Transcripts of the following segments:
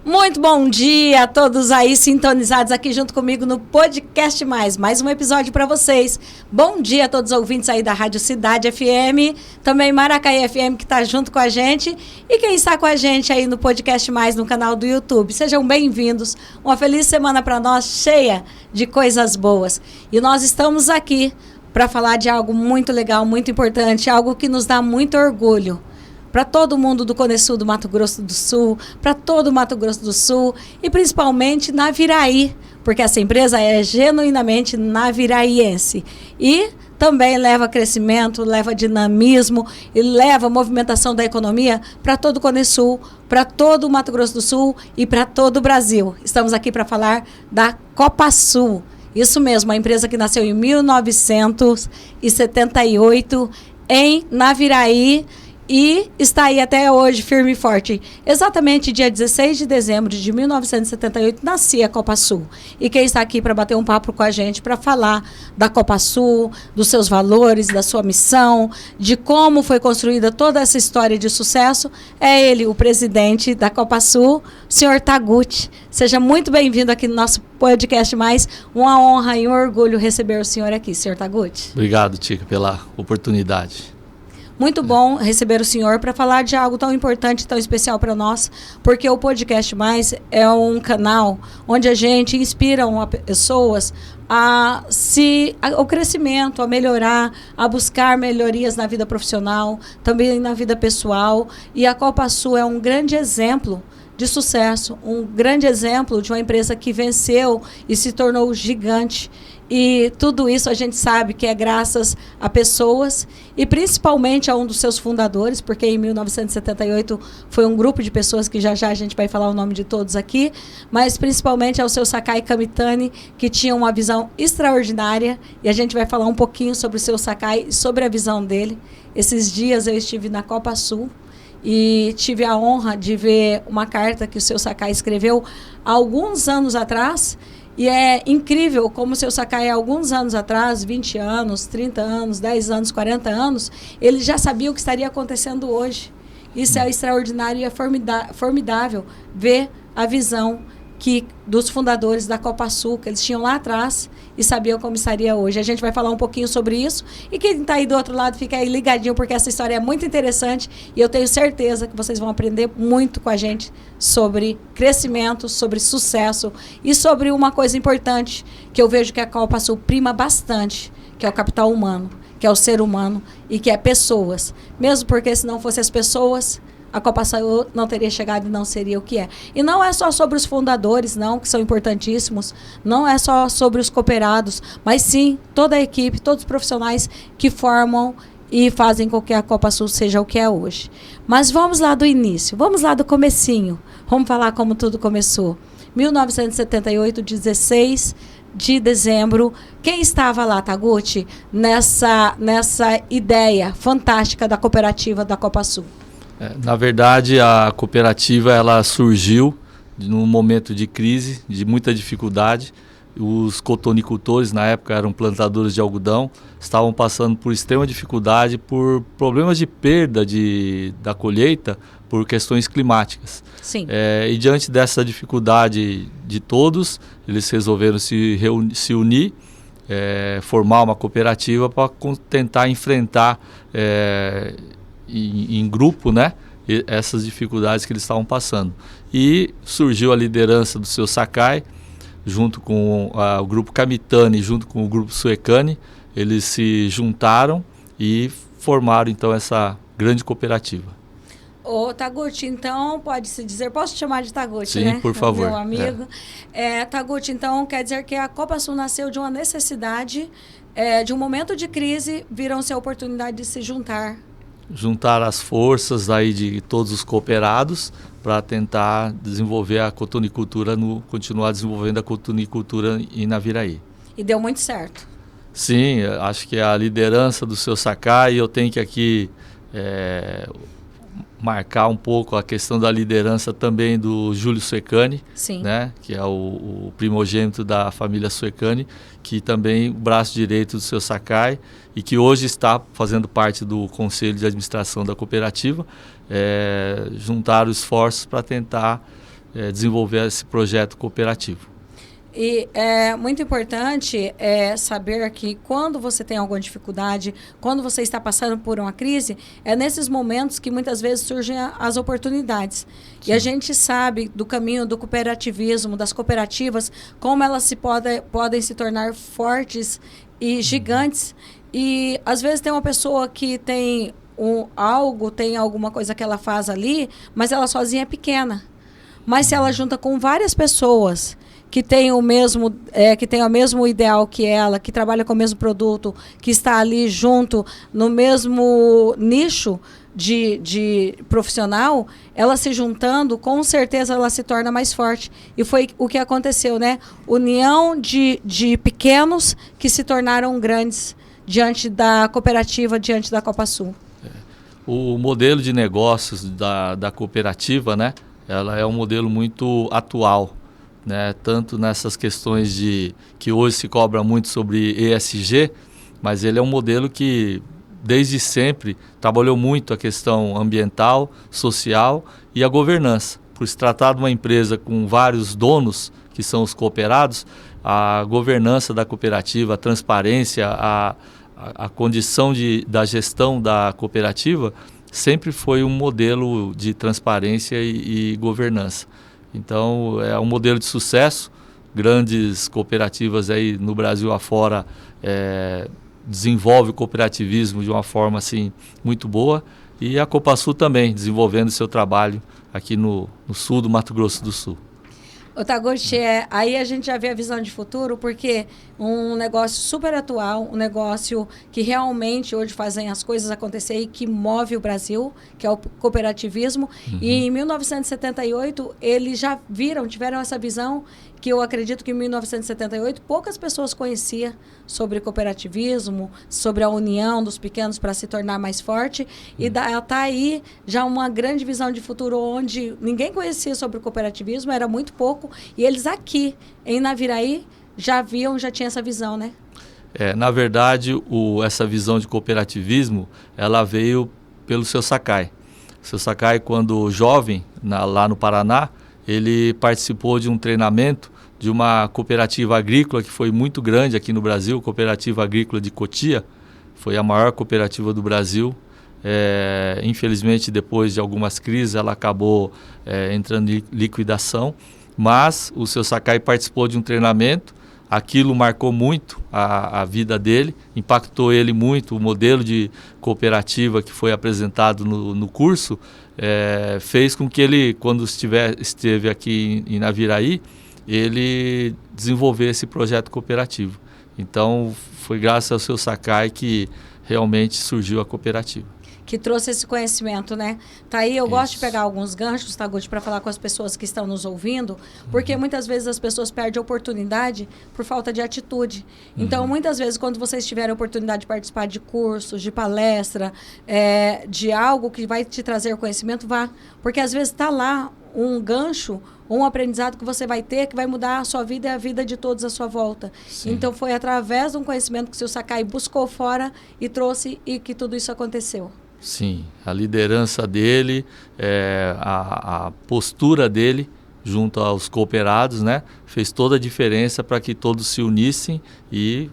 Muito bom dia a todos aí sintonizados aqui junto comigo no Podcast Mais um episódio para vocês. Bom dia a todos os ouvintes aí da Rádio Cidade FM, também Maracaí FM que está junto com a gente e quem está com a gente aí no Podcast Mais no canal do YouTube. Sejam bem-vindos, uma feliz semana para nós, cheia de coisas boas. E nós estamos aqui para falar de algo muito legal, muito importante, algo que nos dá muito orgulho. Para todo mundo do Cone Sul do Mato Grosso do Sul, para todo o Mato Grosso do Sul e principalmente Naviraí, porque essa empresa é genuinamente naviraiense e também leva crescimento, leva dinamismo e leva movimentação da economia para todo o Cone Sul, para todo o Mato Grosso do Sul e para todo o Brasil. Estamos aqui para falar da Copasul. Isso mesmo, a empresa que nasceu em 1978 em Naviraí, e está aí até hoje, firme e forte. Exatamente dia 16 de dezembro de 1978, nascia a Copasul. E quem está aqui para bater um papo com a gente, para falar da Copasul, dos seus valores, da sua missão, de como foi construída toda essa história de sucesso, é ele, o presidente da Copasul, o senhor Taguchi. Seja muito bem-vindo aqui no nosso podcast mais. Uma honra e um orgulho receber o senhor aqui, senhor Taguchi. Obrigado, Tica, pela oportunidade. Muito bom receber o senhor para falar de algo tão importante, tão especial para nós, porque o Podcast Mais é um canal onde a gente inspira pessoas ao crescimento, a melhorar, a buscar melhorias na vida profissional, também na vida pessoal. E a Copasul é um grande exemplo de sucesso, um grande exemplo de uma empresa que venceu e se tornou gigante. E tudo isso a gente sabe que é graças a pessoas e principalmente a um dos seus fundadores, porque em 1978 foi um grupo de pessoas que já a gente vai falar o nome de todos aqui, mas principalmente ao seu Sakai Kamitani, que tinha uma visão extraordinária, e a gente vai falar um pouquinho sobre o seu Sakai e sobre a visão dele. Esses dias eu estive na Copasul e tive a honra de ver uma carta que o seu Sakai escreveu há alguns anos atrás. E é incrível como o seu Sakai, há alguns anos atrás, 20 anos, 30 anos, 10 anos, 40 anos, ele já sabia o que estaria acontecendo hoje. Isso é extraordinário e é formidável ver a visão dos fundadores da Copasul, que eles tinham lá atrás e sabiam como estaria hoje. A gente vai falar um pouquinho sobre isso. E quem está aí do outro lado, fica aí ligadinho, porque essa história é muito interessante e eu tenho certeza que vocês vão aprender muito com a gente sobre crescimento, sobre sucesso e sobre uma coisa importante que eu vejo que a Copasul prima bastante, que é o capital humano, que é o ser humano e que é pessoas. Mesmo porque se não fossem as pessoas, a Copasul não teria chegado e não seria o que é. E não é só sobre os fundadores, não, que são importantíssimos. Não é só sobre os cooperados, mas sim toda a equipe, todos os profissionais que formam e fazem com que a Copasul seja o que é hoje. Mas vamos lá do início, vamos lá do comecinho. Vamos falar como tudo começou. 1978, 16 de dezembro. Quem estava lá, Taguchi, nessa ideia fantástica da cooperativa da Copasul? Na verdade, a cooperativa ela surgiu num momento de crise, de muita dificuldade. Os cotonicultores, na época, eram plantadores de algodão, estavam passando por extrema dificuldade por problemas de perda da colheita por questões climáticas. Sim. E diante dessa dificuldade de todos, eles resolveram se unir, formar uma cooperativa para tentar enfrentar em grupo, né, essas dificuldades que eles estavam passando. E surgiu a liderança do seu Sakai, junto com o grupo Kamitani, junto com o grupo Suekani, eles se juntaram e formaram então essa grande cooperativa. Ô, Taguchi, então, pode-se dizer, posso te chamar de Taguchi, sim, né? Por favor. Meu amigo. Taguchi, então, quer dizer que a Copasul nasceu de uma necessidade, de um momento de crise, viram-se a oportunidade de se juntar as forças aí de todos os cooperados para tentar desenvolver a cotonicultura, continuar desenvolvendo a cotonicultura em Naviraí. E deu muito certo. Sim, acho que a liderança do seu Sakai, eu tenho que aqui marcar um pouco a questão da liderança também do Júlio Suekani, né, que é o primogênito da família Suekani, que também o braço direito do seu Sakai e que hoje está fazendo parte do conselho de administração da cooperativa, juntaram esforços para tentar desenvolver esse projeto cooperativo. E é muito importante saber que quando você tem alguma dificuldade, quando você está passando por uma crise, é nesses momentos que muitas vezes surgem as oportunidades. Sim. E a gente sabe do caminho do cooperativismo, das cooperativas, como elas podem se tornar fortes e gigantes. E às vezes tem uma pessoa que tem tem alguma coisa que ela faz ali, mas ela sozinha é pequena. Mas se ela junta com várias pessoas que tem o mesmo ideal que ela, que trabalha com o mesmo produto, que está ali junto no mesmo nicho de profissional, ela se juntando, com certeza ela se torna mais forte. E foi o que aconteceu, né? União de pequenos que se tornaram grandes diante da cooperativa, diante da Copasul. O modelo de negócios da cooperativa, né? Ela é um modelo muito atual, né? Tanto nessas questões que hoje se cobra muito sobre ESG, mas ele é um modelo que desde sempre trabalhou muito a questão ambiental, social e a governança. Por se tratar de uma empresa com vários donos, que são os cooperados, a governança da cooperativa, a transparência, a condição da gestão da cooperativa sempre foi um modelo de transparência e governança. Então, é um modelo de sucesso. Grandes cooperativas aí no Brasil afora desenvolvem o cooperativismo de uma forma assim, muito boa. E a Copasul também, desenvolvendo seu trabalho aqui no sul do Mato Grosso do Sul. Ô Taguchi, aí a gente já vê a visão de futuro, porque um negócio super atual, um negócio que realmente hoje fazem as coisas acontecer e que move o Brasil, que é o cooperativismo. Uhum. E em 1978, eles já tiveram essa visão, que eu acredito que em 1978 poucas pessoas conheciam sobre cooperativismo, sobre a união dos pequenos para se tornar mais forte. E está aí já uma grande visão de futuro, onde ninguém conhecia sobre o cooperativismo, era muito pouco. E eles aqui, em Naviraí, já tinha essa visão, né? Na verdade, essa visão de cooperativismo, ela veio pelo seu Sakai. O seu Sakai, quando jovem, lá no Paraná, ele participou de um treinamento de uma cooperativa agrícola que foi muito grande aqui no Brasil, Cooperativa Agrícola de Cotia, foi a maior cooperativa do Brasil. Infelizmente, depois de algumas crises, ela acabou entrando em liquidação, mas o seu Sakai participou de um treinamento, aquilo marcou muito a vida dele, impactou ele muito, o modelo de cooperativa que foi apresentado no curso, fez com que ele, quando esteve aqui em Naviraí, ele desenvolvesse esse projeto cooperativo. Então, foi graças ao seu Sakai que realmente surgiu a cooperativa. Que trouxe esse conhecimento, né? Tá aí, eu gosto de pegar alguns ganchos, Taguchi, para falar com as pessoas que estão nos ouvindo, porque muitas vezes as pessoas perdem a oportunidade por falta de atitude. Então, muitas vezes, quando vocês tiverem a oportunidade de participar de cursos, de palestra, de algo que vai te trazer conhecimento, vá. Porque às vezes está lá um gancho, um aprendizado que você vai ter, que vai mudar a sua vida e a vida de todos à sua volta. Sim. Então, foi através de um conhecimento que o seu Sakai buscou fora e trouxe e que tudo isso aconteceu. Sim, a liderança dele, a postura dele junto aos cooperados, né, fez toda a diferença para que todos se unissem e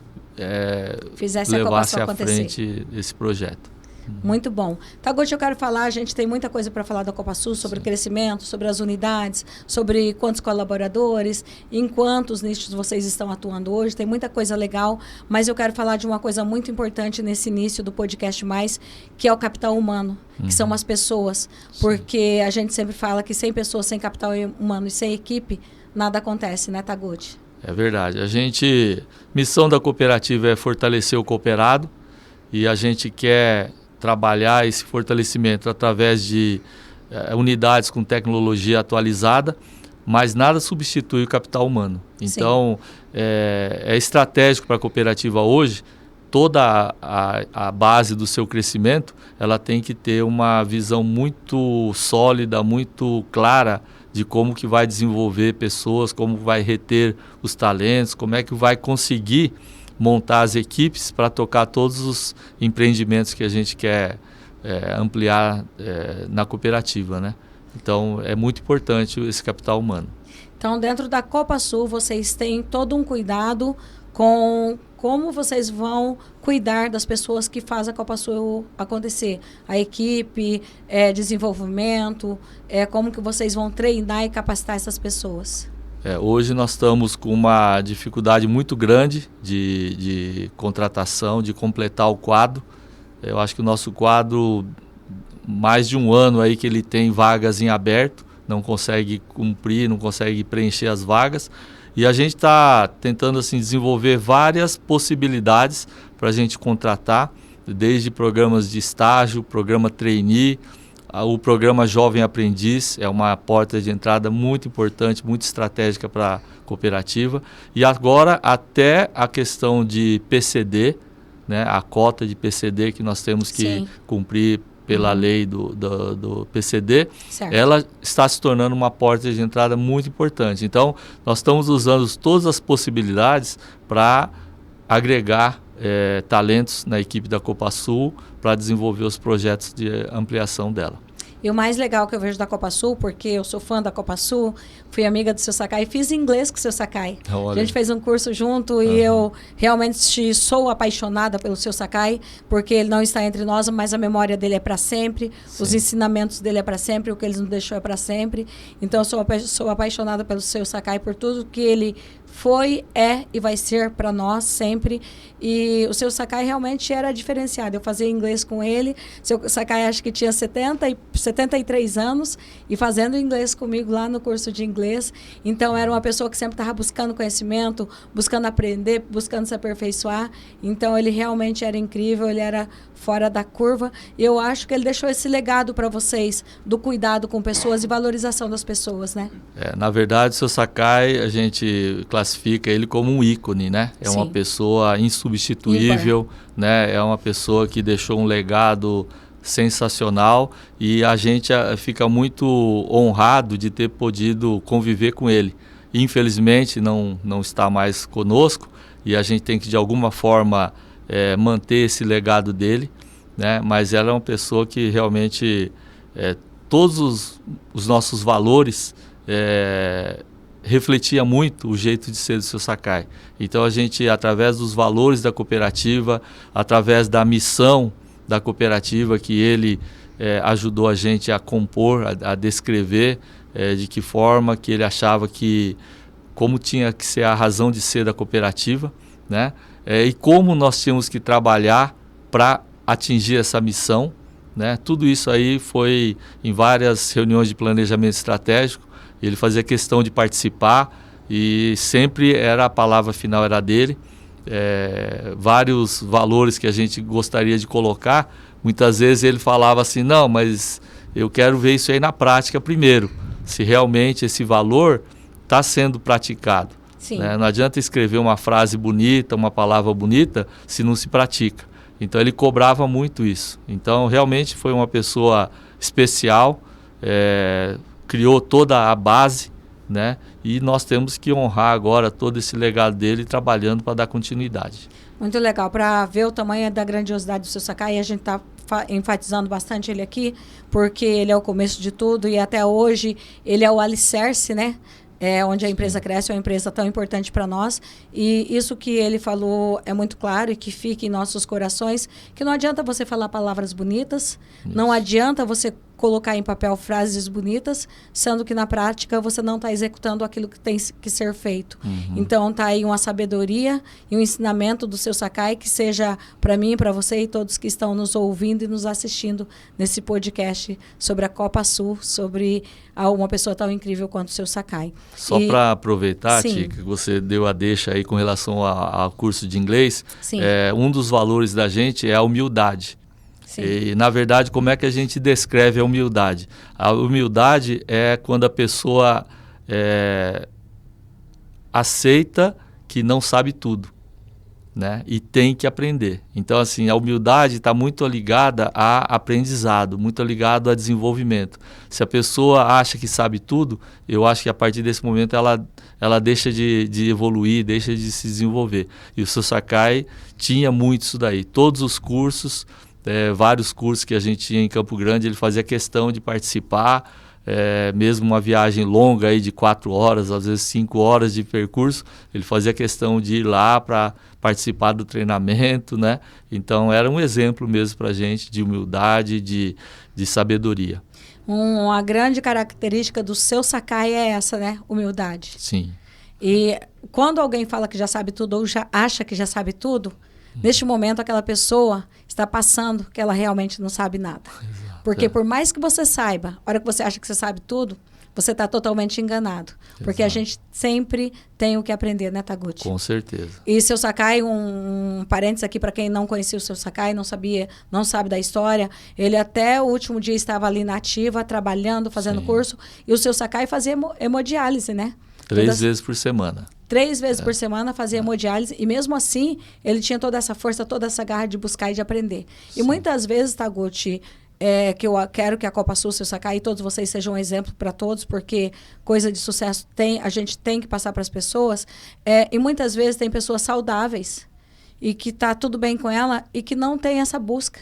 levassem à frente esse projeto. Muito bom. Taguchi, eu quero falar, a gente tem muita coisa para falar da Copasul, sobre o crescimento, sobre as unidades, sobre quantos colaboradores, em quantos nichos vocês estão atuando hoje, tem muita coisa legal, mas eu quero falar de uma coisa muito importante nesse início do podcast mais, que é o capital humano, que são as pessoas, porque a gente sempre fala que sem pessoas, sem capital humano e sem equipe, nada acontece, né, Taguchi? É verdade. Missão da cooperativa é fortalecer o cooperado e a gente quer trabalhar esse fortalecimento através de unidades com tecnologia atualizada, mas nada substitui o capital humano. Então, é estratégico para a cooperativa hoje, toda a base do seu crescimento, ela tem que ter uma visão muito sólida, muito clara de como que vai desenvolver pessoas, como vai reter os talentos, como é que vai conseguir montar as equipes para tocar todos os empreendimentos que a gente quer ampliar na cooperativa, né? Então, é muito importante esse capital humano. Então, dentro da Copasul, vocês têm todo um cuidado com como vocês vão cuidar das pessoas que fazem a Copasul acontecer. A equipe, desenvolvimento, como que vocês vão treinar e capacitar essas pessoas. Hoje nós estamos com uma dificuldade muito grande de contratação, de completar o quadro. Eu acho que o nosso quadro, mais de um ano aí que ele tem vagas em aberto, não consegue cumprir, não consegue preencher as vagas. E a gente está tentando assim, desenvolver várias possibilidades para a gente contratar, desde programas de estágio, programa trainee, o programa Jovem Aprendiz é uma porta de entrada muito importante, muito estratégica para a cooperativa. E agora até a questão de PCD, né, a cota de PCD que nós temos que cumprir pela lei do PCD, certo. Ela está se tornando uma porta de entrada muito importante. Então, nós estamos usando todas as possibilidades para agregar talentos na equipe da Copasul para desenvolver os projetos de ampliação dela. E o mais legal que eu vejo da Copasul, porque eu sou fã da Copasul, fui amiga do seu Sakai, fiz inglês com o seu Sakai. A gente fez um curso junto e eu realmente sou apaixonada pelo seu Sakai, porque ele não está entre nós, mas a memória dele é para sempre, os ensinamentos dele é para sempre, o que ele nos deixou é para sempre. Então eu sou apaixonada pelo seu Sakai, por tudo que ele foi, e vai ser para nós sempre. E o seu Sakai realmente era diferenciado. Eu fazia inglês com ele. Seu Sakai acho que tinha 73 anos e fazendo inglês comigo lá no curso de inglês. Então era uma pessoa que sempre estava buscando conhecimento, buscando aprender, buscando se aperfeiçoar. Então ele realmente era incrível, ele era fora da curva. E eu acho que ele deixou esse legado para vocês do cuidado com pessoas e valorização das pessoas, né? Na verdade, o seu Sakai, a gente classifica ele como um ícone, né? É uma pessoa insubstituível, né? É uma pessoa que deixou um legado sensacional e a gente fica muito honrado de ter podido conviver com ele. Infelizmente, não está mais conosco e a gente tem que, de alguma forma, manter esse legado dele, né? Mas ela é uma pessoa que realmente todos os nossos valores refletia muito o jeito de ser do seu Sakai. Então a gente, através dos valores da cooperativa, através da missão da cooperativa que ele ajudou a gente a compor, a descrever de que forma que ele achava que, como tinha que ser a razão de ser da cooperativa, né? E como nós tínhamos que trabalhar para atingir essa missão, né? Tudo isso aí foi em várias reuniões de planejamento estratégico. Ele fazia questão de participar e sempre a palavra final era dele. Vários valores que a gente gostaria de colocar, muitas vezes ele falava assim, não, mas eu quero ver isso aí na prática primeiro, se realmente esse valor está sendo praticado. Né? Não adianta escrever uma frase bonita, uma palavra bonita, se não se pratica. Então ele cobrava muito isso. Então realmente foi uma pessoa especial, criou toda a base, né? E nós temos que honrar agora todo esse legado dele trabalhando para dar continuidade. Muito legal, para ver o tamanho da grandiosidade do seu Sakai, a gente está enfatizando bastante ele aqui, porque ele é o começo de tudo e até hoje ele é o alicerce, né? Onde a empresa cresce, é uma empresa tão importante para nós. E isso que ele falou é muito claro e que fica em nossos corações, que não adianta você falar palavras bonitas, não adianta você colocar em papel frases bonitas, sendo que na prática você não está executando aquilo que tem que ser feito. Então está aí uma sabedoria e um ensinamento do seu Sakai que seja para mim, para você e todos que estão nos ouvindo e nos assistindo nesse podcast sobre a Copasul, sobre uma pessoa tão incrível quanto o seu Sakai. Só para aproveitar, Tia, que você deu a deixa aí com relação ao curso de inglês, um dos valores da gente é a humildade. E, na verdade, como é que a gente descreve a humildade? A humildade é quando a pessoa aceita que não sabe tudo, né? E tem que aprender. Então, assim, a humildade está muito ligada a aprendizado, muito ligada a desenvolvimento. Se a pessoa acha que sabe tudo, eu acho que a partir desse momento ela deixa de evoluir, deixa de se desenvolver. E o seu Sakai tinha muito isso daí. Todos os cursos, vários cursos que a gente tinha em Campo Grande, ele fazia questão de participar, mesmo uma viagem longa aí de 4 horas, às vezes 5 horas de percurso, ele fazia questão de ir lá para participar do treinamento, né? Então era um exemplo mesmo para a gente de humildade, de sabedoria. Uma grande característica do seu Sakai é essa, né? Humildade. Sim. E quando alguém fala que já sabe tudo ou já acha que já sabe tudo, neste momento aquela pessoa está passando que ela realmente não sabe nada. Exato. Porque por mais que você saiba, a hora que você acha que você sabe tudo, você está totalmente enganado. Porque a gente sempre tem o que aprender, né, Taguchi? Com certeza. E seu Sakai, um parênteses aqui para quem não conhecia o seu Sakai, não sabe da história, ele até o último dia estava ali na ativa, trabalhando, fazendo curso, e o seu Sakai fazia hemodiálise, né? 3 vezes por semana. 3 vezes por semana fazia hemodiálise, e mesmo assim, ele tinha toda essa força, toda essa garra de buscar e de aprender. Sim. E muitas vezes, Taguchi, que eu quero que a Copa Sul, seu Sakai, e todos vocês sejam um exemplo para todos, porque coisa de sucesso a gente tem que passar para as pessoas, e muitas vezes tem pessoas saudáveis, e que está tudo bem com ela, e que não tem essa busca.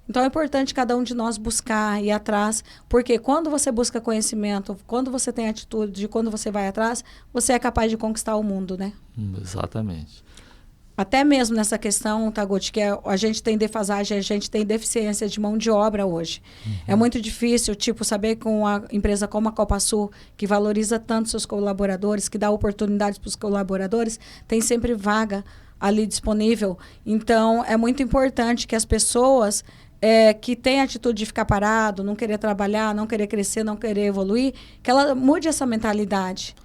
Então, é importante cada um de nós buscar, ir atrás, porque quando você busca conhecimento, quando você tem atitude, quando você vai atrás, você é capaz de conquistar o mundo, né? Exatamente. Até mesmo nessa questão, Taguchi, que a gente tem defasagem, a gente tem deficiência de mão de obra hoje. É muito difícil, saber com uma empresa como a Copa Sul, que valoriza tanto seus colaboradores, que dá oportunidades para os colaboradores, tem sempre vaga ali disponível. Então, é muito importante que as pessoas que têm a atitude de ficar parado, não querer trabalhar, não querer crescer, não querer evoluir, que ela mude essa mentalidade.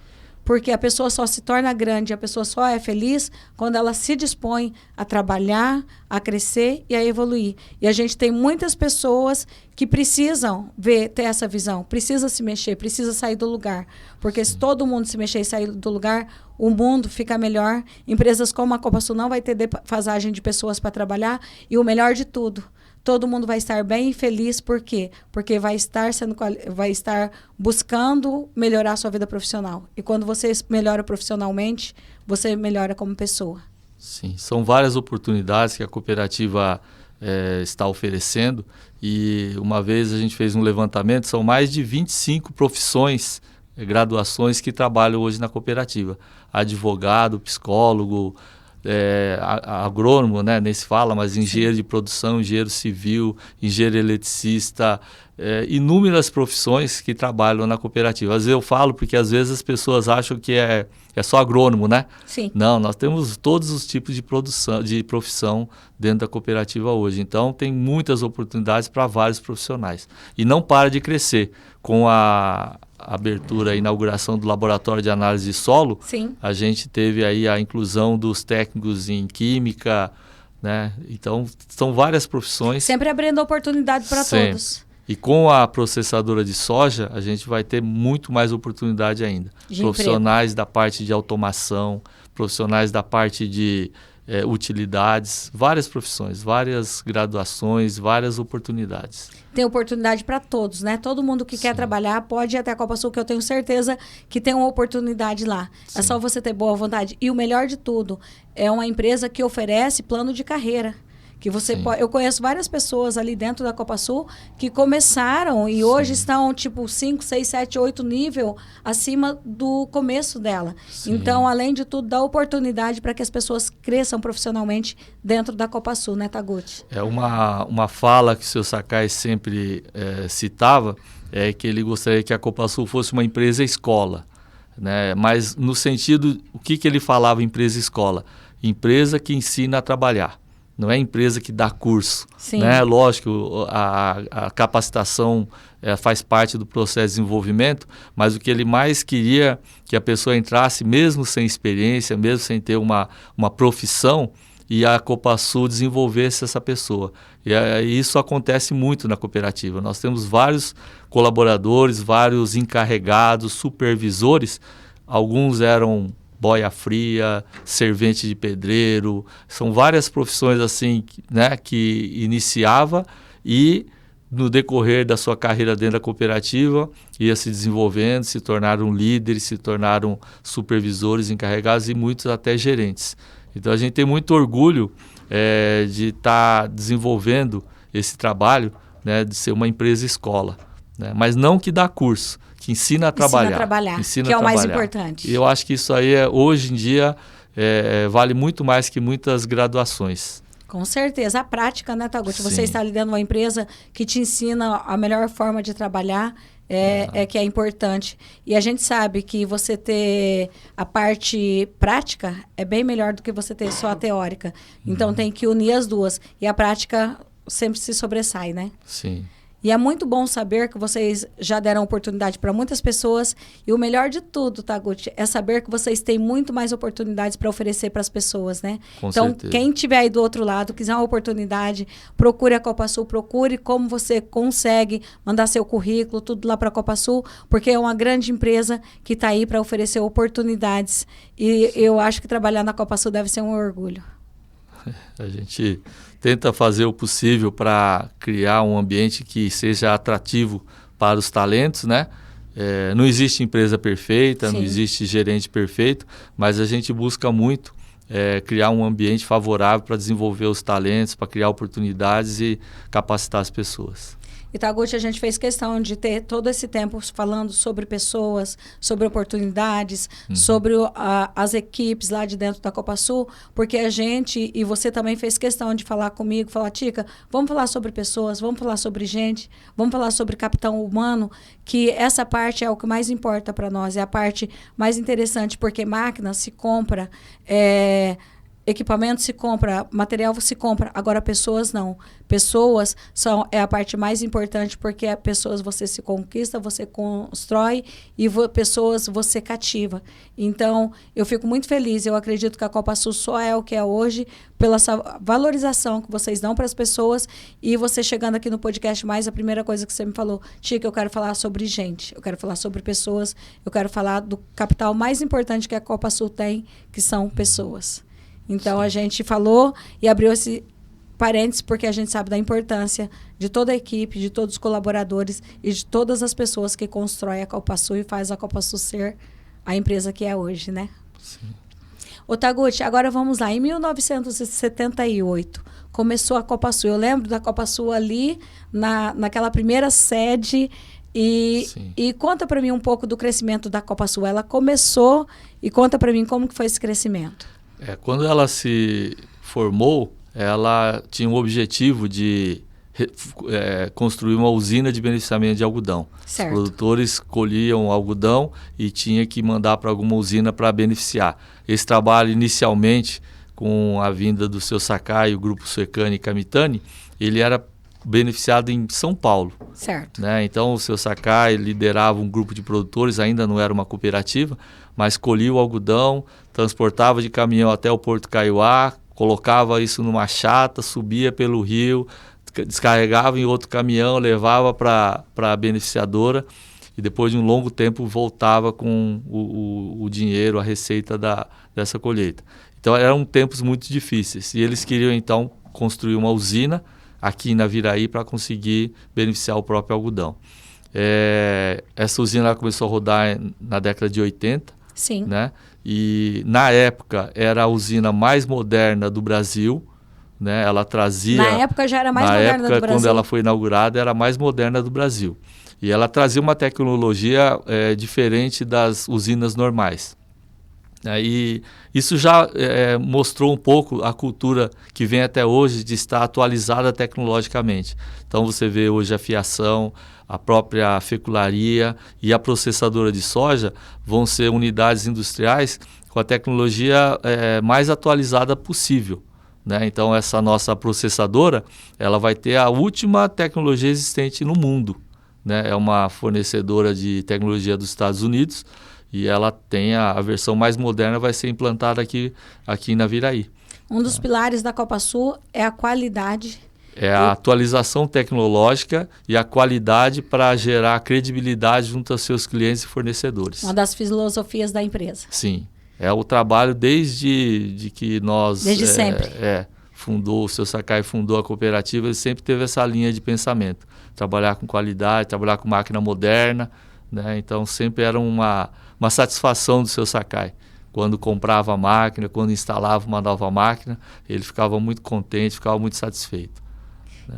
Porque a pessoa só se torna grande, a pessoa só é feliz quando ela se dispõe a trabalhar, a crescer e a evoluir. E a gente tem muitas pessoas que precisam ter essa visão, precisa se mexer, precisa sair do lugar. Porque se todo mundo se mexer e sair do lugar, o mundo fica melhor. Empresas como a Copa Sul não vai ter defasagem de pessoas para trabalhar. E o melhor de tudo, todo mundo vai estar bem e feliz. Por quê? Porque vai estar buscando melhorar a sua vida profissional. E quando você melhora profissionalmente, você melhora como pessoa. Sim, são várias oportunidades que a cooperativa está oferecendo. E uma vez a gente fez um levantamento, são mais de 25 profissões, graduações que trabalham hoje na cooperativa. Advogado, psicólogo, agrônomo, né, nem se fala, mas engenheiro de produção, engenheiro civil, engenheiro eletricista, inúmeras profissões que trabalham na cooperativa. Às vezes eu falo porque às vezes as pessoas acham que é só agrônomo, né? Sim. Não, nós temos todos os tipos de profissão dentro da cooperativa hoje. Então tem muitas oportunidades para vários profissionais. E não para de crescer. Com a abertura, a inauguração do laboratório de análise de solo, sim, a gente teve aí a inclusão dos técnicos em química, né? Então, são várias profissões. Sempre abrindo oportunidade para todos. E com a processadora de soja, a gente vai ter muito mais oportunidade ainda. De profissionais emprego. Da parte de automação, profissionais da parte de utilidades, várias profissões, várias graduações, várias oportunidades. Tem oportunidade para todos, né? Todo mundo que quer trabalhar pode ir até a Copa Sul, que eu tenho certeza que tem uma oportunidade lá. Sim. É só você ter boa vontade. E o melhor de tudo, é uma empresa que oferece plano de carreira. Que você pode, eu conheço várias pessoas ali dentro da Copa Sul que começaram e hoje estão tipo 5, 6, 7, 8 nível acima do começo dela. Sim. Então, além de tudo, dá oportunidade para que as pessoas cresçam profissionalmente dentro da Copa Sul, né, Taguchi? É uma fala que o seu Sakai sempre citava, que ele gostaria que a Copa Sul fosse uma empresa escola, né? Mas no sentido, o que ele falava empresa escola? Empresa que ensina a trabalhar. Não é empresa que dá curso, né? Lógico, a capacitação faz parte do processo de desenvolvimento, mas o que ele mais queria que a pessoa entrasse, mesmo sem experiência, mesmo sem ter uma profissão, e a Copa Sul desenvolvesse essa pessoa. E isso acontece muito na cooperativa. Nós temos vários colaboradores, vários encarregados, supervisores, alguns eram boia fria, servente de pedreiro, são várias profissões assim, né, que iniciava e no decorrer da sua carreira dentro da cooperativa ia se desenvolvendo, se tornaram líderes, se tornaram supervisores, encarregados e muitos até gerentes. Então a gente tem muito orgulho de estar desenvolvendo esse trabalho, né, de ser uma empresa escola. né? Mas não que dá curso, que ensina a trabalhar. Que é o mais importante. E eu acho que isso aí, hoje em dia, vale muito mais que muitas graduações. Com certeza. A prática, né, Taguchi? Sim. Você está lidando com uma empresa que te ensina a melhor forma de trabalhar, que é importante. E a gente sabe que você ter a parte prática é bem melhor do que você ter só a teórica. Então, tem que unir as duas. E a prática sempre se sobressai, né? Sim. E é muito bom saber que vocês já deram oportunidade para muitas pessoas. E o melhor de tudo, Taguchi, é saber que vocês têm muito mais oportunidades para oferecer para as pessoas, né? Com então, certeza. Quem estiver aí do outro lado, quiser uma oportunidade, procure a Copa Sul, procure como você consegue mandar seu currículo, tudo lá para a Copa Sul, porque é uma grande empresa que está aí para oferecer oportunidades. E eu acho que trabalhar na Copa Sul deve ser um orgulho. A gente tenta fazer o possível para criar um ambiente que seja atrativo para os talentos, né? Não existe empresa perfeita, Sim. Não existe gerente perfeito, mas a gente busca muito criar um ambiente favorável para desenvolver os talentos, para criar oportunidades e capacitar as pessoas. E, Taguchi, a gente fez questão de ter todo esse tempo falando sobre pessoas, sobre oportunidades, sobre as equipes lá de dentro da Copa Sul, porque a gente, e você também fez questão de falar comigo, falar, Tica, vamos falar sobre pessoas, vamos falar sobre gente, vamos falar sobre capital humano, que essa parte é o que mais importa para nós, é a parte mais interessante, porque máquina se compra, equipamento se compra, material se compra, agora pessoas não. Pessoas é a parte mais importante, porque pessoas você se conquista, você constrói e pessoas você cativa. Então, eu fico muito feliz, eu acredito que a Copa Sul só é o que é hoje, pela essa valorização que vocês dão para as pessoas, e você chegando aqui no podcast mais, a primeira coisa que você me falou, Tica, eu quero falar sobre gente, eu quero falar sobre pessoas, eu quero falar do capital mais importante que a Copa Sul tem, que são pessoas. Então, a gente falou e abriu esse parênteses porque a gente sabe da importância de toda a equipe, de todos os colaboradores e de todas as pessoas que constroem a Copa Sul e faz a Copa Sul ser a empresa que é hoje, né? Sim. Ô, Taguchi, agora vamos lá. Em 1978, começou a Copa Sul. Eu lembro da Copa Sul ali, naquela primeira sede. E conta para mim um pouco do crescimento da Copa Sul. Ela começou e conta para mim como que foi esse crescimento. Quando ela se formou, ela tinha o objetivo de construir uma usina de beneficiamento de algodão. Certo. Os produtores colhiam algodão e tinha que mandar para alguma usina para beneficiar. Esse trabalho, inicialmente, com a vinda do seu Sakai, o grupo Suecani e Kamitani, ele era beneficiado em São Paulo. Certo. Né? Então, o seu Sakai liderava um grupo de produtores, ainda não era uma cooperativa, mas colhia o algodão, transportava de caminhão até o Porto Kaiowá, colocava isso numa chata, subia pelo rio, descarregava em outro caminhão, levava para a beneficiadora e depois de um longo tempo voltava com o dinheiro, a receita dessa colheita. Então, eram tempos muito difíceis e eles queriam, então, construir uma usina aqui na Naviraí para conseguir beneficiar o próprio algodão. Essa usina começou a rodar na década de 80. Sim. Né? E na época era a usina mais moderna do Brasil, né? Ela trazia... Na época já era mais moderna do Brasil? Quando ela foi inaugurada, era a mais moderna do Brasil. E ela trazia uma tecnologia diferente das usinas normais. E isso já mostrou um pouco a cultura que vem até hoje de estar atualizada tecnologicamente. Então você vê hoje a fiação, a própria fecularia e a processadora de soja vão ser unidades industriais com a tecnologia mais atualizada possível. Né? Então essa nossa processadora ela vai ter a última tecnologia existente no mundo. Né? É uma fornecedora de tecnologia dos Estados Unidos e ela tem a versão mais moderna, vai ser implantada aqui em Naviraí. Um dos pilares da Copa Sul é a qualidade. É a atualização tecnológica e a qualidade para gerar credibilidade junto aos seus clientes e fornecedores. Uma das filosofias da empresa. Sim. É o trabalho desde que nós... Desde sempre. O seu Sakai fundou a cooperativa, ele sempre teve essa linha de pensamento. Trabalhar com qualidade, trabalhar com máquina moderna. Né? Então, sempre era uma satisfação do seu Sakai. Quando comprava a máquina, quando instalava uma nova máquina, ele ficava muito contente, ficava muito satisfeito.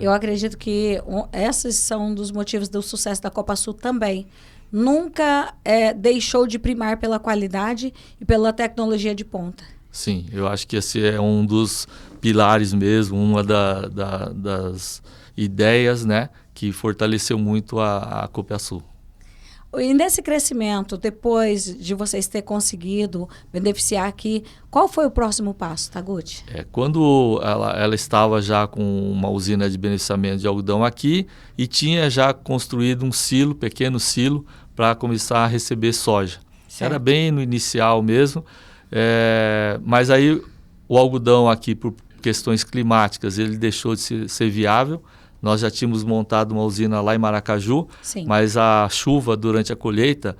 Eu acredito que esses são um dos motivos do sucesso da Copasul também. Nunca deixou de primar pela qualidade e pela tecnologia de ponta. Sim, eu acho que esse é um dos pilares mesmo, uma das ideias, né, que fortaleceu muito a Copasul. E nesse crescimento, depois de vocês terem conseguido beneficiar aqui, qual foi o próximo passo, Taguchi? Quando ela estava já com uma usina de beneficiamento de algodão aqui e tinha já construído um silo, pequeno silo, para começar a receber soja. Certo. Era bem no inicial mesmo, mas aí o algodão aqui, por questões climáticas, ele deixou de ser viável. Nós já tínhamos montado uma usina lá em Maracaju, Sim. mas a chuva durante a colheita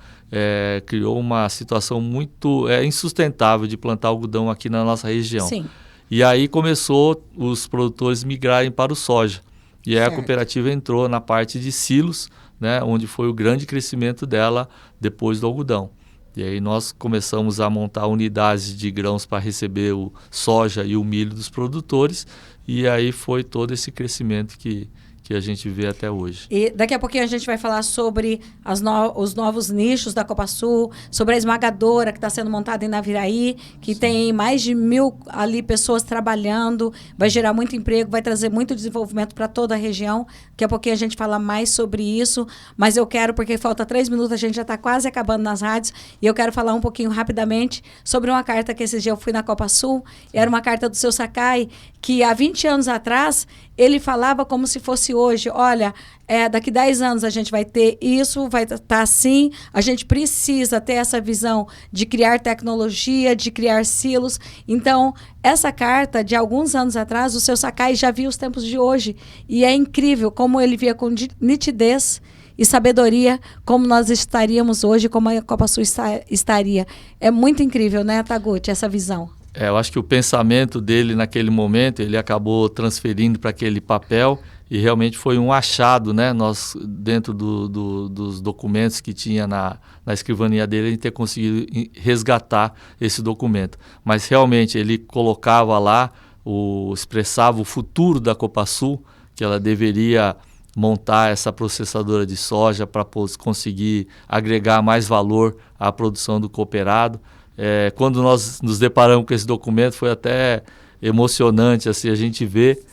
criou uma situação muito insustentável de plantar algodão aqui na nossa região. Sim. E aí começou os produtores migrarem para o soja. E aí Certo. a cooperativa entrou na parte de silos, né, onde foi o grande crescimento dela depois do algodão. E aí nós começamos a montar unidades de grãos para receber o soja e o milho dos produtores, e aí foi todo esse crescimento que a gente vê até hoje. E daqui a pouquinho a gente vai falar sobre os novos nichos da Copasul, sobre a esmagadora que está sendo montada em Naviraí, que Sim. tem mais de 1.000 ali pessoas trabalhando, vai gerar muito emprego, vai trazer muito desenvolvimento para toda a região. Daqui a pouquinho a gente fala mais sobre isso, mas eu quero, porque falta 3 minutos, a gente já está quase acabando nas rádios, e eu quero falar um pouquinho rapidamente sobre uma carta que esse dia eu fui na Copasul, era uma carta do seu Sakai, que há 20 anos atrás ele falava como se fosse hoje. Olha, daqui 10 anos a gente vai ter isso, vai estar assim. A gente precisa ter essa visão de criar tecnologia, de criar silos. Então, essa carta, de alguns anos atrás, o seu Sakai já via os tempos de hoje. E é incrível como ele via com nitidez e sabedoria como nós estaríamos hoje, como a Copasul estaria. É muito incrível, né, Taguchi, essa visão. Eu acho que o pensamento dele naquele momento, ele acabou transferindo para aquele papel e realmente foi um achado, né? Nós, dentro dos documentos que tinha na escrivania dele, a gente ter conseguido resgatar esse documento. Mas realmente ele colocava lá, expressava o futuro da Copasul, que ela deveria montar essa processadora de soja para conseguir agregar mais valor à produção do cooperado. Quando nós nos deparamos com esse documento, foi até emocionante assim, a gente ver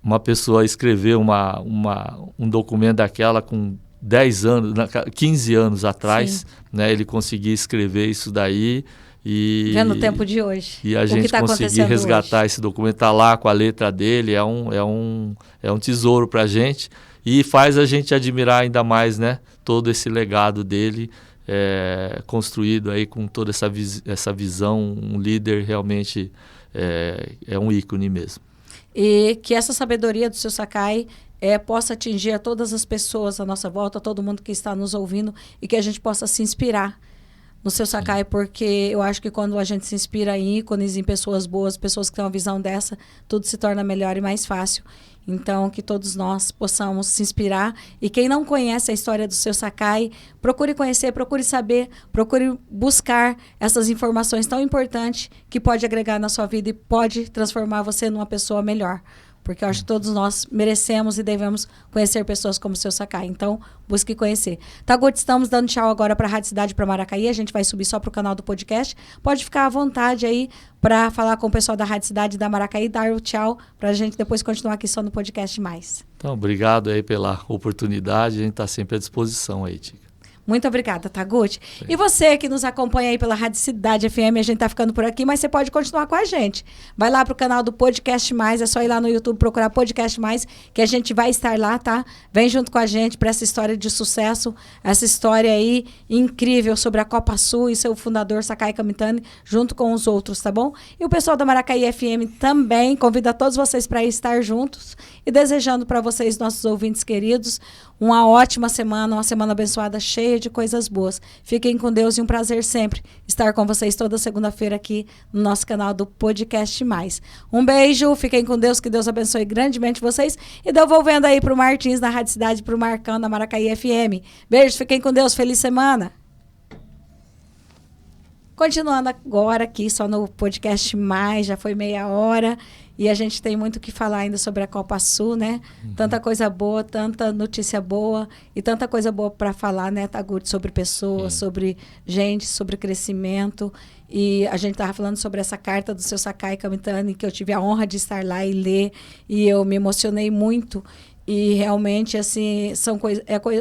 uma pessoa escrever um documento daquela com 10 anos, 15 anos atrás, né, ele conseguir escrever isso daí e vendo o tempo de hoje. E a gente conseguir resgatar hoje esse documento, tá lá com a letra dele, é um tesouro para a gente e faz a gente admirar ainda mais, né, todo esse legado dele. Construído aí com toda essa visão, um líder realmente é um ícone mesmo. E que essa sabedoria do seu Sakai possa atingir a todas as pessoas à nossa volta, todo mundo que está nos ouvindo, e que a gente possa se inspirar no seu Sakai, porque eu acho que quando a gente se inspira em ícones, em pessoas boas, pessoas que têm uma visão dessa, tudo se torna melhor e mais fácil. Então, que todos nós possamos se inspirar. E quem não conhece a história do seu Sakai, procure conhecer, procure saber, procure buscar essas informações tão importantes que pode agregar na sua vida e pode transformar você numa pessoa melhor. Porque eu acho que todos nós merecemos e devemos conhecer pessoas como o seu Sakai. Então, busque conhecer. Taguchi, estamos dando tchau agora para a Rádio Cidade, para Maracaí. A gente vai subir só para o canal do podcast. Pode ficar à vontade aí para falar com o pessoal da Rádio Cidade da Maracaí, dar o tchau para a gente depois continuar aqui só no podcast mais. Então, obrigado aí pela oportunidade. A gente está sempre à disposição aí, Tica. Muito obrigada, Taguchi. E você que nos acompanha aí pela Rádio Cidade FM, a gente tá ficando por aqui, mas você pode continuar com a gente. Vai lá pro canal do Podcast Mais, é só ir lá no YouTube procurar Podcast Mais, que a gente vai estar lá, tá? Vem junto com a gente para essa história de sucesso, essa história aí incrível sobre a Copasul e seu fundador, Sakai Kamitani, junto com os outros, tá bom? E o pessoal da Maracaí FM também convida todos vocês para estar juntos e desejando para vocês, nossos ouvintes queridos, uma ótima semana, uma semana abençoada, cheia de coisas boas. Fiquem com Deus e um prazer sempre estar com vocês toda segunda-feira aqui no nosso canal do Podcast Mais. Um beijo, fiquem com Deus, que Deus abençoe grandemente vocês. E devolvendo aí pro Martins na Rádio Cidade, pro Marcão da Maracaí FM. Beijo, fiquem com Deus, feliz semana. Continuando agora aqui só no Podcast Mais, já foi meia hora. E a gente tem muito o que falar ainda sobre a Copa Sul, né? Tanta coisa boa, tanta notícia boa e tanta coisa boa para falar, né, Taguchi, sobre pessoas, sobre gente, sobre crescimento. E a gente estava falando sobre essa carta do seu Sakai Kamitani, que eu tive a honra de estar lá e ler, e eu me emocionei muito. E realmente, assim,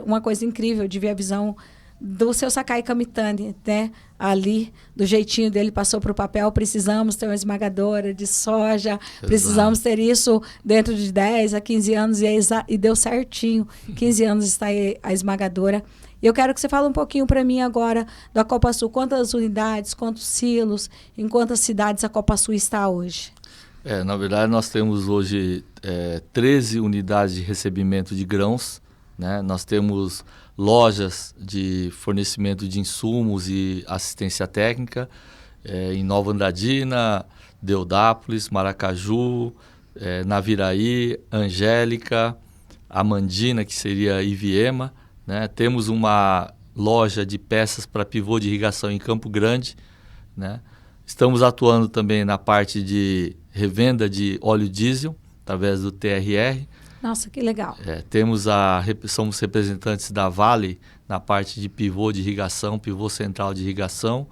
uma coisa incrível de ver a visão do seu Sakai Kamitani, né? Ali, do jeitinho dele, passou para o papel. Precisamos ter uma esmagadora de soja, exato, precisamos ter isso dentro de 10 a 15 anos, e deu certinho. 15 anos está aí a esmagadora. Eu quero que você fale um pouquinho para mim agora da Copa Sul. Quantas unidades, quantos silos, em quantas cidades a Copa Sul está hoje? Na verdade, nós temos hoje 13 unidades de recebimento de grãos, né? Nós temos lojas de fornecimento de insumos e assistência técnica em Nova Andradina, Deodápolis, Maracaju, Naviraí, Angélica, Amandina, que seria Iviema, né? Temos uma loja de peças para pivô de irrigação em Campo Grande, né? Estamos atuando também na parte de revenda de óleo diesel, através do TRR. Nossa, que legal. Somos representantes da Vale na parte de pivô de irrigação, pivô central de irrigação.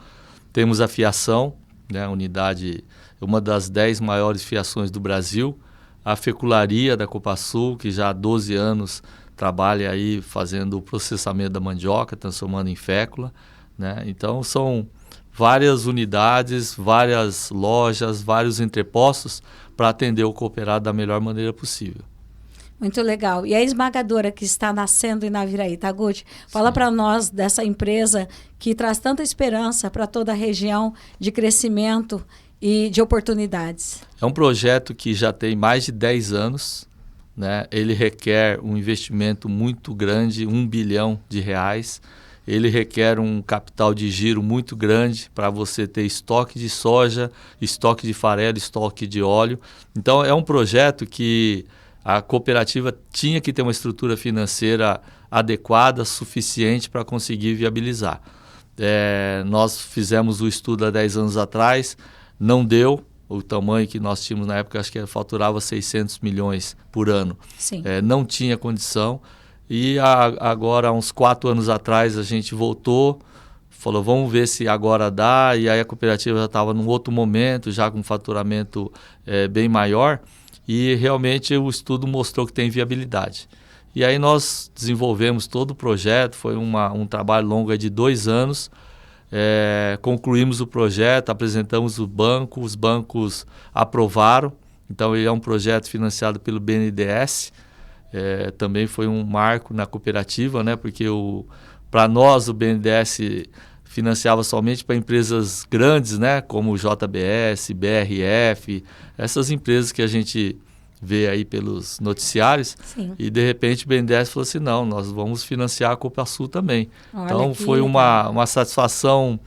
Temos a fiação, né, unidade, uma das 10 maiores fiações do Brasil. A fecularia da Copasul, que já há 12 anos trabalha aí fazendo o processamento da mandioca, transformando em fécula, né? Então são várias unidades, várias lojas, vários entrepostos para atender o cooperado da melhor maneira possível. Muito legal. E a esmagadora que está nascendo em Naviraí, Taguchi, fala para nós dessa empresa que traz tanta esperança para toda a região de crescimento e de oportunidades. É um projeto que já tem mais de 10 anos, né? Ele requer um investimento muito grande, R$1 bilhão. Ele requer um capital de giro muito grande para você ter estoque de soja, estoque de farelo, estoque de óleo. Então, é um projeto que a cooperativa tinha que ter uma estrutura financeira adequada, suficiente para conseguir viabilizar. Nós fizemos o estudo há 10 anos atrás, não deu o tamanho que nós tínhamos na época, acho que faturava 600 milhões por ano. Sim. Não tinha condição. E agora, uns 4 anos atrás, a gente voltou, falou, vamos ver se agora dá. E aí a cooperativa já estava num outro momento, já com faturamento bem maior. E realmente o estudo mostrou que tem viabilidade. E aí nós desenvolvemos todo o projeto, foi um trabalho longo de 2 anos. Concluímos o projeto, apresentamos o banco, os bancos aprovaram. Então ele é um projeto financiado pelo BNDES. Também foi um marco na cooperativa, né? Porque para nós o BNDES financiava somente para empresas grandes, né? Como o JBS, BRF, essas empresas que a gente vê aí pelos noticiários. Sim. E de repente o BNDES falou assim, não, nós vamos financiar a Copasul também. Olha, então foi uma satisfação.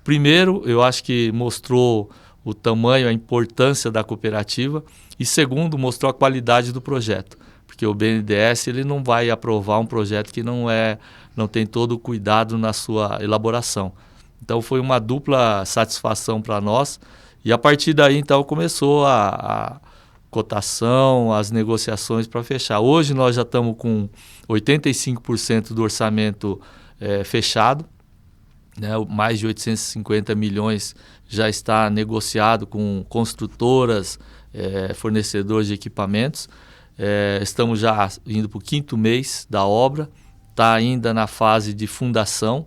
Primeiro, eu acho que mostrou o tamanho, a importância da cooperativa, e segundo, mostrou a qualidade do projeto. Porque o BNDES ele não vai aprovar um projeto que não tem todo o cuidado na sua elaboração. Então foi uma dupla satisfação para nós, e a partir daí então começou a cotação, as negociações para fechar. Hoje nós já estamos com 85% do orçamento fechado, né? Mais de 850 milhões já está negociado com construtoras, fornecedores de equipamentos. Estamos já indo para o 5º mês da obra, está ainda na fase de fundação,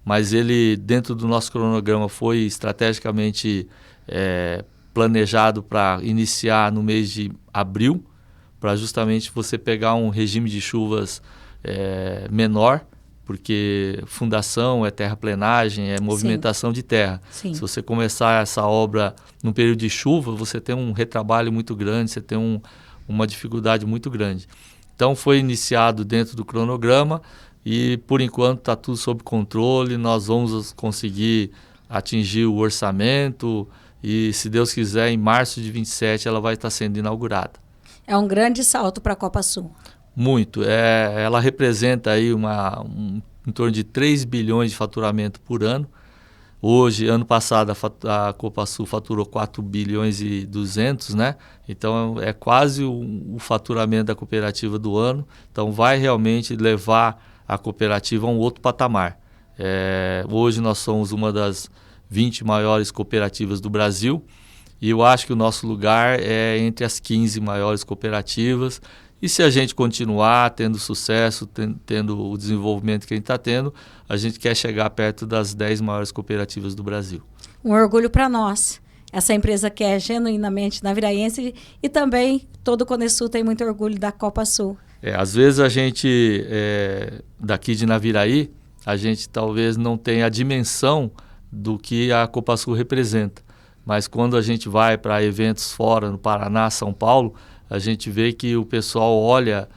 mas ele, dentro do nosso cronograma, foi estrategicamente planejado para iniciar no mês de abril, para justamente você pegar um regime de chuvas menor, porque fundação é terraplenagem, é movimentação Sim. de terra. Sim. Se você começar essa obra num período de chuva, você tem um retrabalho muito grande, você tem uma dificuldade muito grande. Então foi iniciado dentro do cronograma e por enquanto está tudo sob controle, nós vamos conseguir atingir o orçamento e, se Deus quiser, em março de 27 ela vai estar sendo inaugurada. É um grande salto para a Copasul. Muito. Ela representa aí em torno de 3 bilhões de faturamento por ano. Hoje, ano passado, a Copasul faturou 4 bilhões e 200, né? Então, é quase o faturamento da cooperativa do ano. Então, vai realmente levar a cooperativa a um outro patamar. Hoje, nós somos uma das 20 maiores cooperativas do Brasil e eu acho que o nosso lugar é entre as 15 maiores cooperativas. E se a gente continuar tendo sucesso, tendo o desenvolvimento que a gente está tendo, a gente quer chegar perto das 10 maiores cooperativas do Brasil. Um orgulho para nós. Essa empresa que é genuinamente naviraense e também todo o Cone Sul tem muito orgulho da Copasul. Às vezes a gente, daqui de Naviraí, a gente talvez não tenha a dimensão do que a Copasul representa. Mas quando a gente vai para eventos fora, no Paraná, São Paulo, a gente vê que o pessoal olha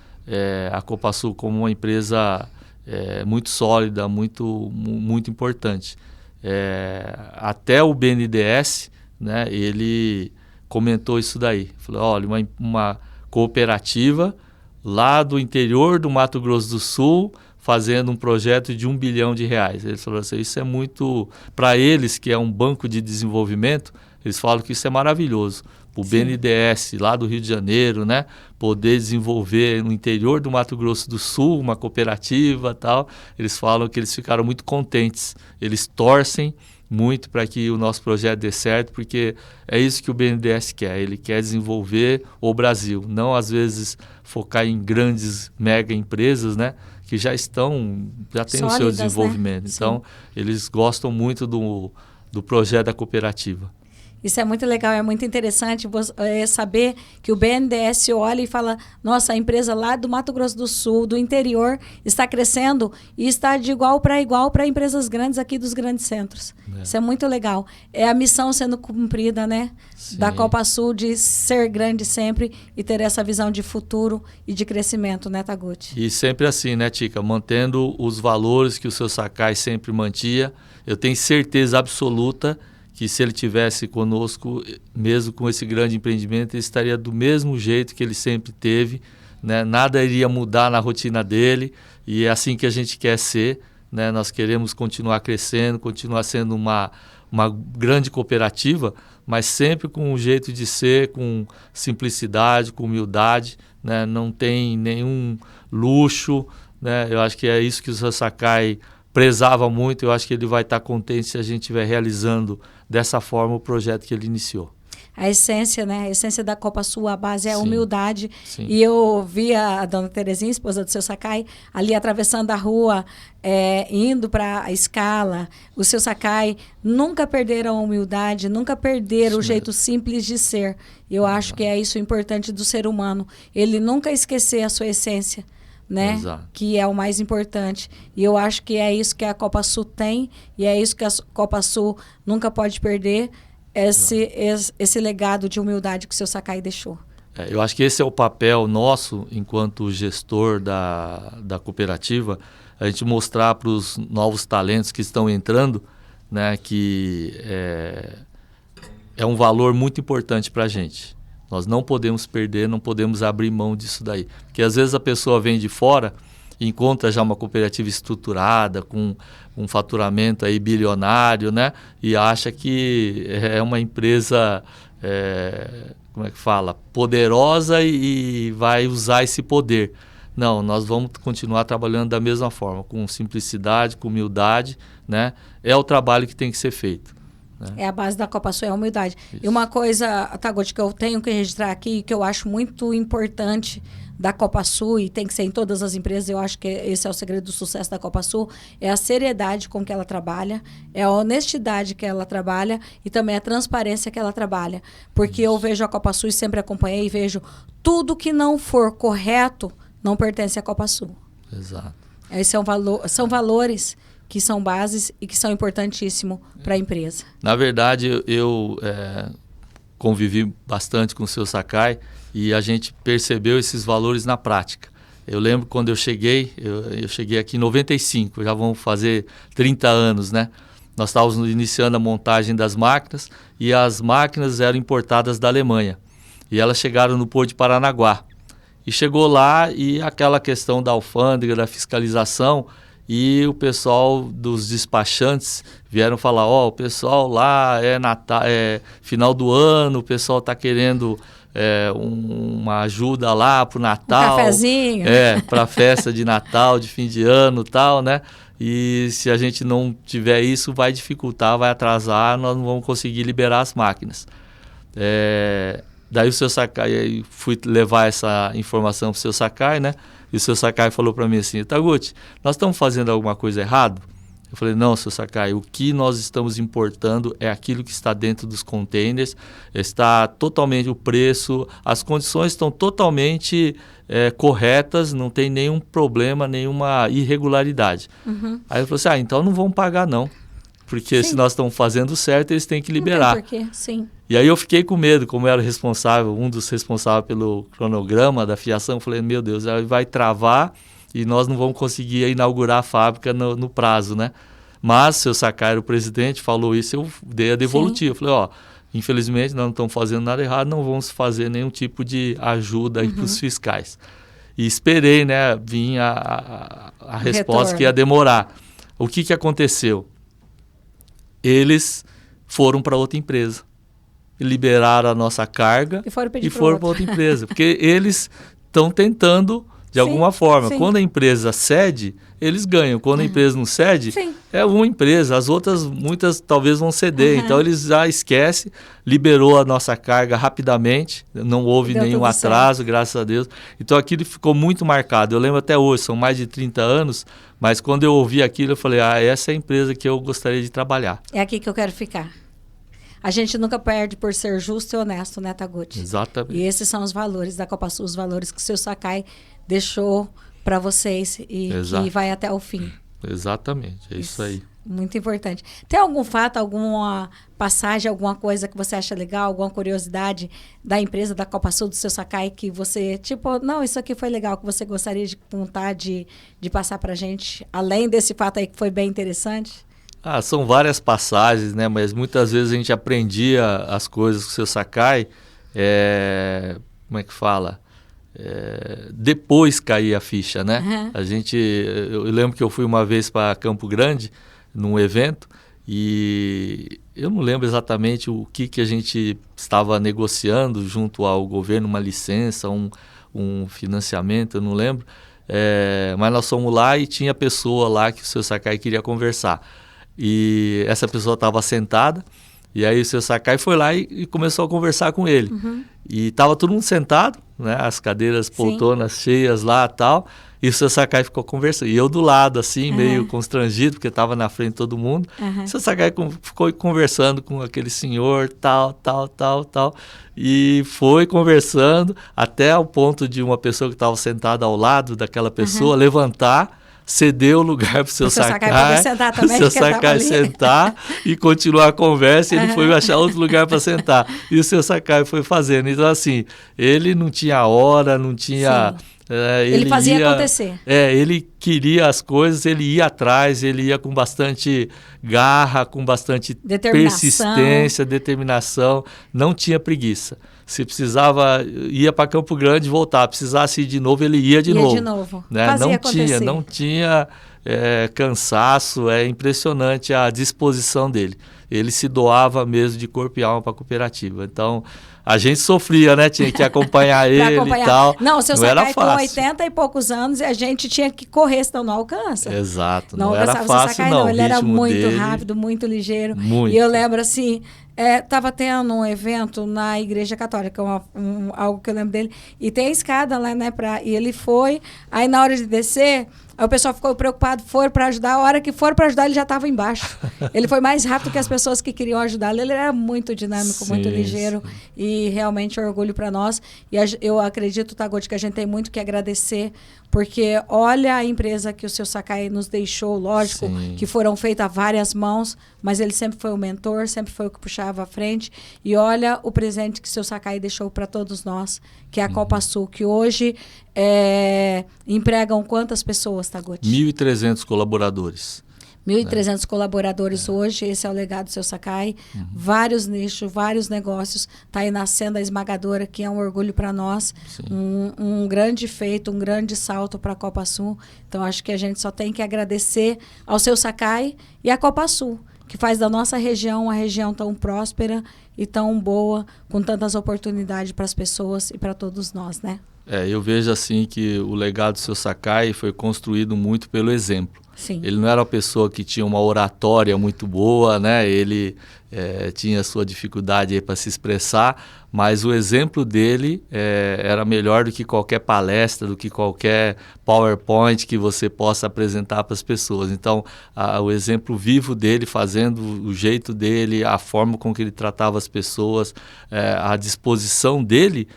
a Copasul como uma empresa muito sólida, muito importante. Até o BNDES, né, ele comentou isso daí. Falou, olha, uma cooperativa lá do interior do Mato Grosso do Sul fazendo um projeto de R$1 bilhão. Ele falou assim, isso é muito... Para eles, que é um banco de desenvolvimento, eles falam que isso é maravilhoso. O BNDES, lá do Rio de Janeiro, né, poder desenvolver no interior do Mato Grosso do Sul uma cooperativa e tal, eles falam que eles ficaram muito contentes. Eles torcem muito para que o nosso projeto dê certo, porque é isso que o BNDES quer. Ele quer desenvolver o Brasil, não às vezes focar em grandes mega empresas, né, que já têm o seu desenvolvimento. Né? Então, eles gostam muito do projeto da cooperativa. Isso é muito legal, é muito interessante saber que o BNDES olha e fala, nossa, a empresa lá do Mato Grosso do Sul, do interior, está crescendo e está de igual para empresas grandes aqui dos grandes centros. Isso é muito legal. É a missão sendo cumprida, né? Sim. Da Copasul de ser grande sempre e ter essa visão de futuro e de crescimento, né, Taguchi? E sempre assim, né, Tica? Mantendo os valores que o seu Sakai sempre mantinha. Eu tenho certeza absoluta que se ele tivesse conosco, mesmo com esse grande empreendimento, ele estaria do mesmo jeito que ele sempre teve, né? Nada iria mudar na rotina dele e é assim que a gente quer ser, né? Nós queremos continuar crescendo, continuar sendo uma grande cooperativa, mas sempre com um jeito de ser, com simplicidade, com humildade, né? Não tem nenhum luxo, né? Eu acho que é isso que o Sakai prezava muito. Eu acho que ele vai estar contente se a gente estiver realizando dessa forma o projeto que ele iniciou. A essência, né? A essência da Copasul, a base é a humildade. Sim. E eu vi a dona Terezinha, esposa do seu Sakai, ali atravessando a rua, indo para a escala. O seu Sakai nunca perderam a humildade, nunca perderam o jeito simples de ser. Eu acho que é isso importante do ser humano. Ele nunca esquecer a sua essência, né? Exato. Que é o mais importante. E eu acho que é isso que a Copasul tem e é isso que a Copasul nunca pode perder, esse legado de humildade que o seu Sakai deixou. Eu acho que esse é o papel nosso enquanto gestor da cooperativa, a gente mostrar para os novos talentos que estão entrando, né, que é um valor muito importante para a gente. Nós não podemos perder, não podemos abrir mão disso daí. Porque às vezes a pessoa vem de fora e encontra já uma cooperativa estruturada, com um faturamento aí bilionário, né? E acha que é uma empresa, como é que fala? Poderosa e vai usar esse poder. Não, nós vamos continuar trabalhando da mesma forma, com simplicidade, com humildade, né? É o trabalho que tem que ser feito. É a base da Copasul, é a humildade. Isso. E uma coisa, Taguchi, que eu tenho que registrar aqui, que eu acho muito importante da Copasul, e tem que ser em todas as empresas, eu acho que esse é o segredo do sucesso da Copasul, é a seriedade com que ela trabalha, é a honestidade que ela trabalha e também a transparência que ela trabalha. Porque eu vejo a Copasul e sempre acompanhei e vejo tudo que não for correto não pertence à Copasul. Exato. Esse são valores que são bases e que são importantíssimos para a empresa. Na verdade, eu convivi bastante com o seu Sakai e a gente percebeu esses valores na prática. Eu lembro quando eu cheguei aqui em 95, já vão fazer 30 anos, né? Nós estávamos iniciando a montagem das máquinas e as máquinas eram importadas da Alemanha. E elas chegaram no Porto de Paranaguá. E chegou lá e aquela questão da alfândega, da fiscalização, e o pessoal dos despachantes vieram falar, ó, o pessoal lá é Natal, é final do ano, o pessoal está querendo uma ajuda lá para o Natal. Um cafezinho. Para a festa de Natal, de fim de ano e tal, né? E se a gente não tiver isso, vai dificultar, vai atrasar, nós não vamos conseguir liberar as máquinas. Daí o seu Sakai, fui levar essa informação para o seu Sakai, né? E o seu Sakai falou para mim assim, Taguchi, nós estamos fazendo alguma coisa errada? Eu falei, não, seu Sakai, o que nós estamos importando é aquilo que está dentro dos containers, está totalmente o preço, as condições estão totalmente corretas, não tem nenhum problema, nenhuma irregularidade. Uhum. Aí ele falou assim, então não vão pagar não, porque se nós estamos fazendo certo, eles têm que liberar. Não tem porquê, sim. E aí eu fiquei com medo, como eu era responsável, um dos responsáveis pelo cronograma da fiação, eu falei, meu Deus, aí vai travar e nós não vamos conseguir inaugurar a fábrica no prazo, né? Mas, seu Sakai, o presidente, falou isso, eu dei a devolutiva. Eu falei, ó, infelizmente nós não estamos fazendo nada errado, não vamos fazer nenhum tipo de ajuda aí para os fiscais. E esperei, né, vir a resposta que ia demorar. O que aconteceu? Eles foram para outra empresa. Liberaram a nossa carga e foram para outra empresa. Porque eles estão tentando, de alguma forma. Sim. Quando a empresa cede, eles ganham. Quando a empresa não cede, é uma empresa. As outras, muitas, talvez vão ceder. Então, eles já esquecem. Liberou a nossa carga rapidamente. Não houve nenhum atraso, graças a Deus. Então, aquilo ficou muito marcado. Eu lembro até hoje, são mais de 30 anos. Mas quando eu ouvi aquilo, eu falei, essa é a empresa que eu gostaria de trabalhar. É aqui que eu quero ficar. A gente nunca perde por ser justo e honesto, né, Taguchi? Exatamente. E esses são os valores da Copasul, os valores que o seu Sakai deixou para vocês e que vai até o fim. Exatamente, é isso aí. Muito importante. Tem algum fato, alguma passagem, alguma coisa que você acha legal, alguma curiosidade da empresa, da Copasul, do seu Sakai, que você, tipo, não, isso aqui foi legal, que você gostaria de contar, de passar pra gente, além desse fato aí que foi bem interessante? São várias passagens, né? Mas muitas vezes a gente aprendia as coisas com o seu Sakai, como é que fala? Depois caía a ficha, né? Eu lembro que eu fui uma vez para Campo Grande, num evento, e eu não lembro exatamente o que a gente estava negociando junto ao governo, uma licença, um financiamento, eu não lembro, mas nós fomos lá e tinha pessoa lá que o seu Sakai queria conversar. E essa pessoa estava sentada, e aí o seu Sakai foi lá e começou a conversar com ele. E estava todo mundo sentado, né, as cadeiras poltronas cheias lá e tal, e o seu Sakai ficou conversando. E eu do lado, assim, meio constrangido, porque estava na frente de todo mundo. O seu Sakai ficou conversando com aquele senhor, tal. E foi conversando até ao ponto de uma pessoa que estava sentada ao lado daquela pessoa levantar, cedeu o lugar para o seu Sakai, sentar e continuar a conversa. Ele foi achar outro lugar para sentar. E o seu Sakai foi fazendo. Então, assim, ele não tinha hora, não tinha... ele fazia acontecer. Ele queria as coisas, ele ia atrás, ele ia com bastante garra, com bastante persistência, determinação, não tinha preguiça. Se precisava, ia para Campo Grande e voltar. Precisasse ir de novo, ele ia de novo. Né? Não tinha cansaço, é impressionante a disposição dele. Ele se doava mesmo de corpo e alma para a cooperativa. Então, a gente sofria, né? Tinha que acompanhar ele e tal. Não, o seu Sakai com 80 e poucos anos, e a gente tinha que correr, senão não alcança. Exato, não era fácil Sakai, não. Ele era muito rápido, muito ligeiro. E eu lembro assim, estava tendo um evento na Igreja Católica, algo que eu lembro dele, e tem a escada lá, né? E ele foi, aí na hora de descer... Aí o pessoal ficou preocupado, foram para ajudar. A hora que foram para ajudar, ele já estava embaixo. Ele foi mais rápido que as pessoas que queriam ajudá-lo. Ele era muito dinâmico, muito ligeiro. E realmente orgulho para nós. E eu acredito, Taguchi, que a gente tem muito que agradecer, porque olha a empresa que o seu Sakai nos deixou, lógico, que foram feitas a várias mãos, mas ele sempre foi o mentor, sempre foi o que puxava à frente. E olha o presente que o seu Sakai deixou para todos nós, que é a Copasul, que hoje empregam quantas pessoas, Taguchi? 1.300 colaboradores. 1.300 colaboradores hoje, esse é o legado do Seu Sakai. Vários nichos, vários negócios. Está aí nascendo a Esmagadora, que é um orgulho para nós. Um grande feito, um grande salto para a Copa Sul. Então, acho que a gente só tem que agradecer ao Seu Sakai e à Copa Sul, que faz da nossa região uma região tão próspera e tão boa, com tantas oportunidades para as pessoas e para todos nós, né? Eu vejo assim que o legado do Seu Sakai foi construído muito pelo exemplo. Sim. Ele não era uma pessoa que tinha uma oratória muito boa, né? Ele tinha sua dificuldade para se expressar, mas o exemplo dele era melhor do que qualquer palestra, do que qualquer PowerPoint que você possa apresentar para as pessoas. Então, o exemplo vivo dele, fazendo o jeito dele, a forma com que ele tratava as pessoas, a disposição dele,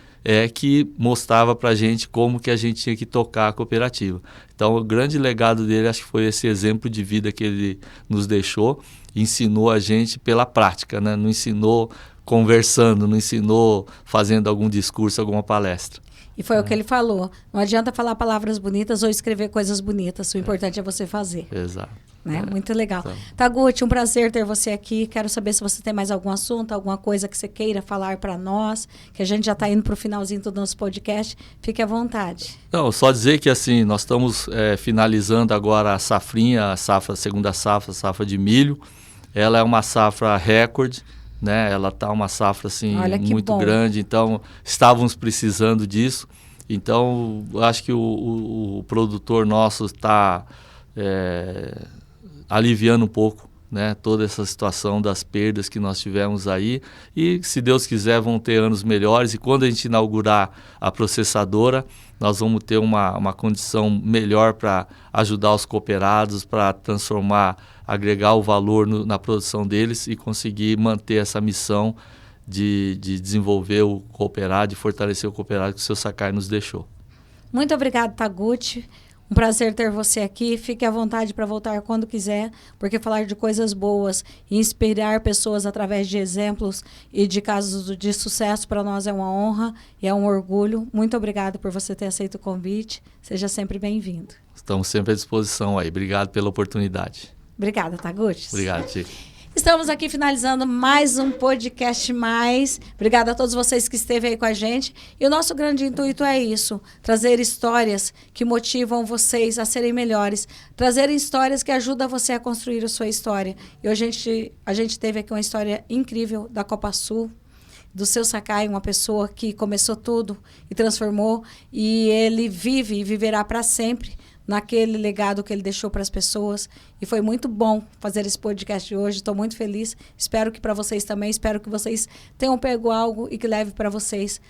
que mostrava para a gente como que a gente tinha que tocar a cooperativa. Então, o grande legado dele, acho que foi esse exemplo de vida que ele nos deixou, ensinou a gente pela prática, né? Não ensinou conversando, não ensinou fazendo algum discurso, alguma palestra. E foi o que ele falou. Não adianta falar palavras bonitas ou escrever coisas bonitas. O importante é você fazer. Exato. Né? Muito legal. Taguchi, um prazer ter você aqui. Quero saber se você tem mais algum assunto, alguma coisa que você queira falar para nós, que a gente já está indo para o finalzinho do nosso podcast. Fique à vontade. Não, só dizer que assim, nós estamos finalizando agora a safrinha, a segunda safra de milho. Ela é uma safra recorde, né? Ela está uma safra assim, muito grande, então estávamos precisando disso. Então, acho que o produtor nosso está aliviando um pouco, né, toda essa situação das perdas que nós tivemos aí, e se Deus quiser vão ter anos melhores, e quando a gente inaugurar a processadora, nós vamos ter uma condição melhor para ajudar os cooperados, para transformar, agregar o valor na produção deles e conseguir manter essa missão de desenvolver o cooperado, de fortalecer o cooperado que o Seu Sakai nos deixou. Muito obrigado, Taguchi. Um prazer ter você aqui. Fique à vontade para voltar quando quiser, porque falar de coisas boas e inspirar pessoas através de exemplos e de casos de sucesso para nós é uma honra e é um orgulho. Muito obrigado por você ter aceito o convite. Seja sempre bem-vindo. Estamos sempre à disposição aí. Obrigado pela oportunidade. Obrigada, Taguchi. Obrigado, Chico. Estamos aqui finalizando mais um podcast mais. Obrigada a todos vocês que esteve aí com a gente. E o nosso grande intuito é isso, trazer histórias que motivam vocês a serem melhores, trazer histórias que ajudam você a construir a sua história. E hoje a gente teve aqui uma história incrível da Copa Sul, do Seu Sakai, uma pessoa que começou tudo e transformou, e ele vive e viverá para sempre naquele legado que ele deixou para as pessoas. E foi muito bom fazer esse podcast de hoje. Estou muito feliz. Espero que para vocês também. Espero que vocês tenham pego algo e que leve para vocês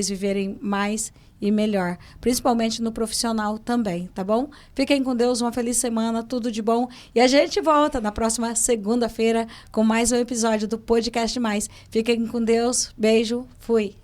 viverem mais e melhor. Principalmente no profissional também, tá bom? Fiquem com Deus, uma feliz semana, tudo de bom. E a gente volta na próxima segunda-feira com mais um episódio do Podcast Mais. Fiquem com Deus. Beijo. Fui.